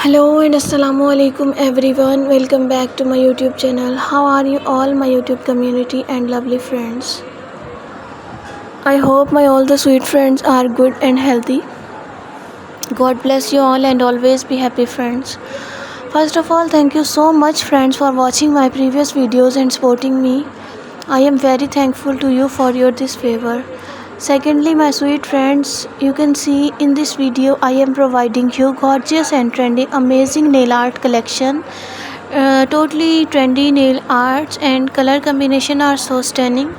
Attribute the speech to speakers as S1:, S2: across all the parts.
S1: Hello and assalamu alaikum everyone. Welcome back to my YouTube channel. How are you all, my YouTube community and lovely friends? I hope my all the sweet friends are good and healthy. God bless you all and always be happy, friends. First of all, thank you so much, friends, for watching my previous videos and supporting me. I am very thankful to you for your this favor. Secondly, my sweet friends, you can see in this video I am providing you gorgeous and trendy amazing nail art collection. Totally trendy nail arts and color combination are so stunning.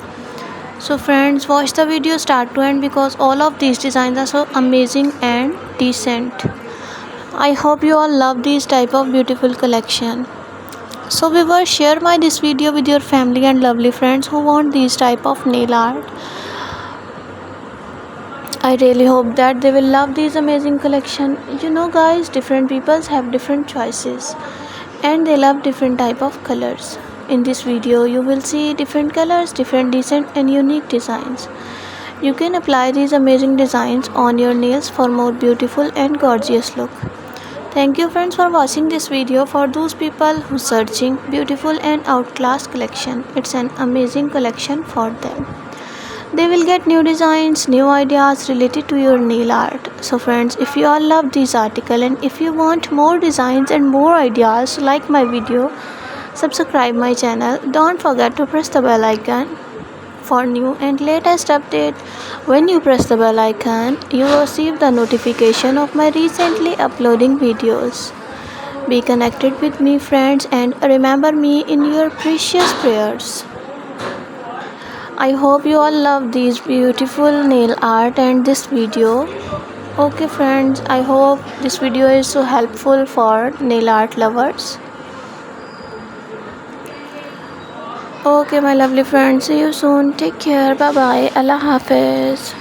S1: So friends, watch the video start to end because all of these designs are so amazing and decent. I hope you all love these type of beautiful collection. So viewers, share my this video with your family and lovely friends who want these type of nail art. I really hope that they will love these amazing collection. You know guys, different peoples have different choices and they love different type of colors. In this video you will see different colors, different decent and unique designs. You can apply these amazing designs on your nails for more beautiful and gorgeous look. Thank you friends for watching this video. For those people who searching beautiful and outclass collection, it's an amazing collection for them. They will get new designs, new ideas related to your nail art. So friends, if you all love this article and if you want more designs and more ideas like my video, subscribe my channel. Don't forget to press the bell icon for new and latest update. When you press the bell icon, you will receive the notification of my recently uploading videos. Be connected with me, friends, and remember me in your precious prayers. I hope you all love these beautiful nail art and this video. Okay friends, I hope this video is so helpful for nail art lovers. Okay my lovely friends, see you soon. Take care. Bye bye. Allah Hafiz.